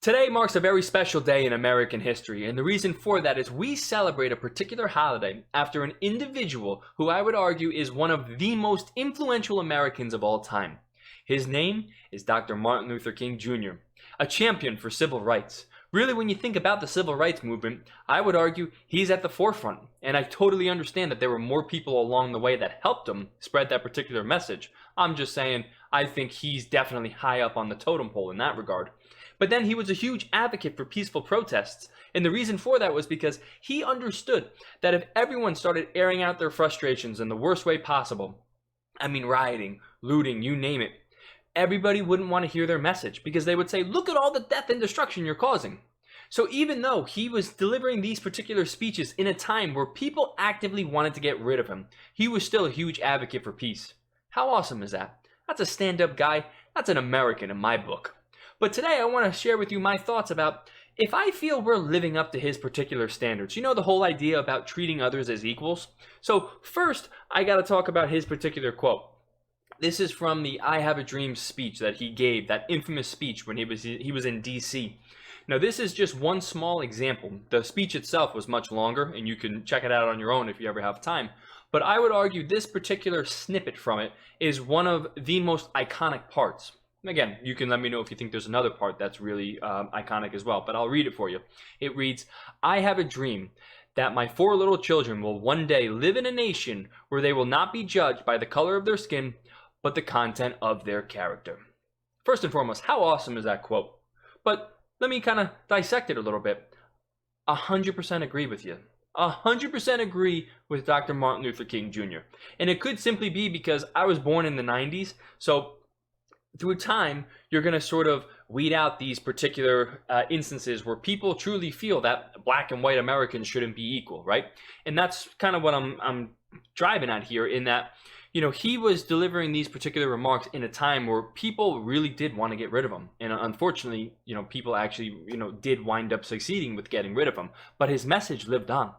Today marks a very special day in American history, and the reason for that is we celebrate a particular holiday after an individual who I would argue is one of the most influential Americans of all time. His name is Dr. Martin Luther King Jr., a champion for civil rights. Really, when you think about the civil rights movement, I would argue he's at the forefront, and I totally understand that there were more people along the way that helped him spread that particular message. I'm just saying, I think he's definitely high up on the totem pole in that regard. But then he was a huge advocate for peaceful protests, and the reason for that was because he understood that if everyone started airing out their frustrations in the worst way possible, rioting, looting, you name it, everybody wouldn't want to hear their message because they would say, look at all the death and destruction you're causing. So even though he was delivering these particular speeches in a time where people actively wanted to get rid of him, he was still a huge advocate for peace. How awesome is that? That's a stand-up guy. That's an American in my book. But today I want to share with you my thoughts about if I feel we're living up to his particular standards. You know, the whole idea about treating others as equals? So first, I got to talk about his particular quote. This is from the I Have a Dream speech that he gave, that infamous speech when he was in D.C. Now, this is just one small example. The speech itself was much longer, and you can check it out on your own if you ever have time. But I would argue this particular snippet from it is one of the most iconic parts. Again, you can let me know if you think there's another part that's really iconic as well, but I'll read it for you. It reads, I have a dream that my 4 little children will one day live in a nation where they will not be judged by the color of their skin, but the content of their character. First and foremost, how awesome is that quote? But let me kind of dissect it a little bit. 100% agree with you. 100% agree with Dr. Martin Luther King Jr. And it could simply be because I was born in the 90s, so through time, you're going to sort of weed out these particular instances where people truly feel that black and white Americans shouldn't be equal, right? And that's kind of what I'm driving at here, in that, you know, he was delivering these particular remarks in a time where people really did want to get rid of him. And unfortunately, you know, people actually, did wind up succeeding with getting rid of him. But his message lived on.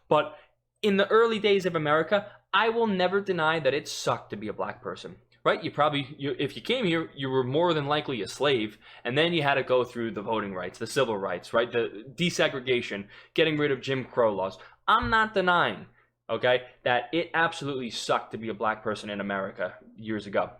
But in the early days of America, I will never deny that it sucked to be a black person. Right? If you came here, you were more than likely a slave, and then you had to go through the voting rights, the civil rights, right? The desegregation, getting rid of Jim Crow laws. I'm not denying, okay, that it absolutely sucked to be a black person in America years ago.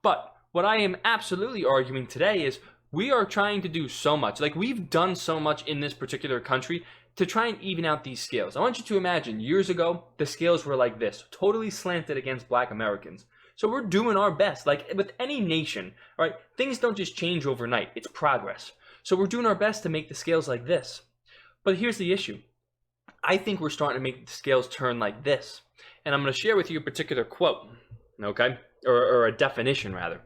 But what I am absolutely arguing today is we are trying to do so much. Like, we've done so much in this particular country to try and even out these scales. I want you to imagine years ago, the scales were like this, totally slanted against black Americans. So we're doing our best. Like with any nation, right? Things don't just change overnight. It's progress. So we're doing our best to make the scales like this. But here's the issue. I think we're starting to make the scales turn like this. And I'm going to share with you a particular quote, okay? Or a definition, rather.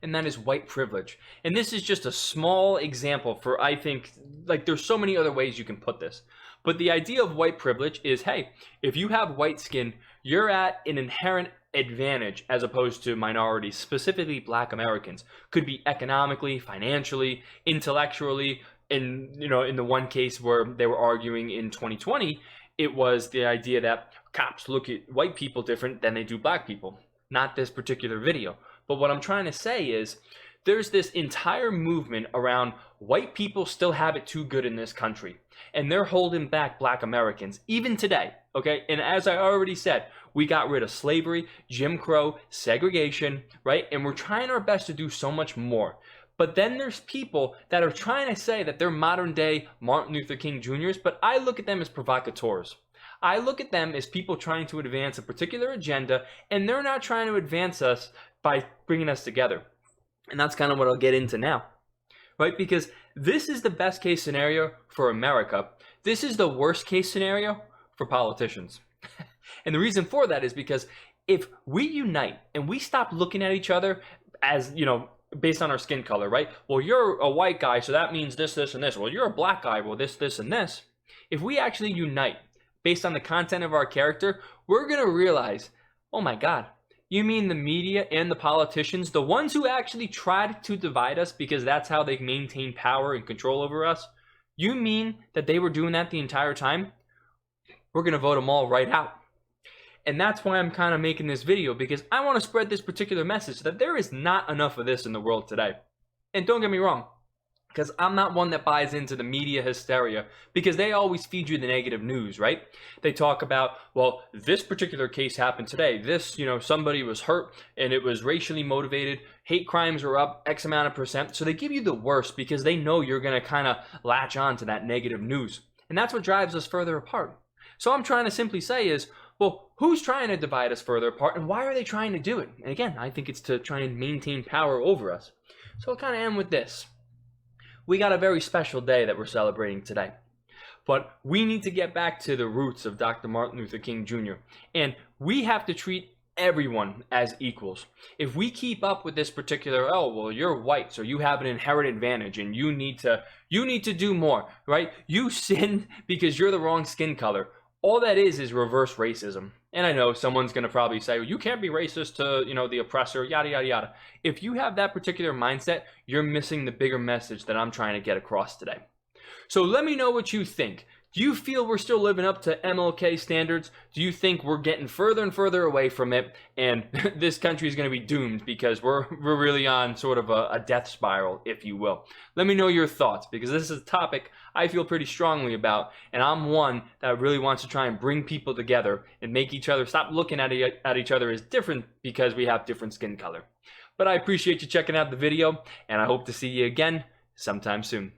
And that is white privilege. And this is just a small example for, I think, like there's so many other ways you can put this. But the idea of white privilege is, hey, if you have white skin, you're at an inherent advantage as opposed to minorities, specifically black Americans. Could be economically, financially, intellectually. In the one case where they were arguing in 2020, it was the idea that cops look at white people different than they do black people. Not this particular video. But what I'm trying to say is there's this entire movement around white people still have it too good in this country. And they're holding back black Americans, even today, okay? And as I already said, we got rid of slavery, Jim Crow, segregation, right? And we're trying our best to do so much more. But then there's people that are trying to say that they're modern day Martin Luther King Jr.'s, but I look at them as provocateurs. I look at them as people trying to advance a particular agenda, and they're not trying to advance us by bringing us together. And that's kind of what I'll get into now, right? Because this is the best case scenario for America. This is the worst case scenario for politicians. And the reason for that is because if we unite and we stop looking at each other as, based on our skin color, right? Well, you're a white guy, so that means this, this, and this. Well, you're a black guy, well, this, this, and this. If we actually unite based on the content of our character, we're going to realize, oh my God, you mean the media and the politicians, the ones who actually tried to divide us because that's how they maintain power and control over us? You mean that they were doing that the entire time? We're going to vote them all right out. And that's why I'm kind of making this video, because I want to spread this particular message that there is not enough of this in the world today. And don't get me wrong, Because I'm not one that buys into the media hysteria, because they always feed you the negative news, right? They talk about, well, this particular case happened today. This, somebody was hurt and it was racially motivated. Hate crimes are up X amount of percent. So they give you the worst because they know you're going to kind of latch on to that negative news. And that's what drives us further apart. So I'm trying to simply say is, well, who's trying to divide us further apart and why are they trying to do it? And again, I think it's to try and maintain power over us. So I'll kind of end with this. We got a very special day that we're celebrating today. But we need to get back to the roots of Dr. Martin Luther King Jr. And we have to treat everyone as equals. If we keep up with this particular, oh, well, you're white, so you have an inherent advantage and you need to do more, right? You sinned because you're the wrong skin color. All that is reverse racism. And I know someone's going to probably say, well, you can't be racist to, the oppressor, yada, yada, yada. If you have that particular mindset, you're missing the bigger message that I'm trying to get across today. So let me know what you think. Do you feel we're still living up to MLK standards? Do you think we're getting further and further away from it and this country is going to be doomed because we're really on sort of a death spiral, if you will? Let me know your thoughts, because this is a topic I feel pretty strongly about, and I'm one that really wants to try and bring people together and make each other stop looking at each other as different because we have different skin color. But I appreciate you checking out the video, and I hope to see you again sometime soon.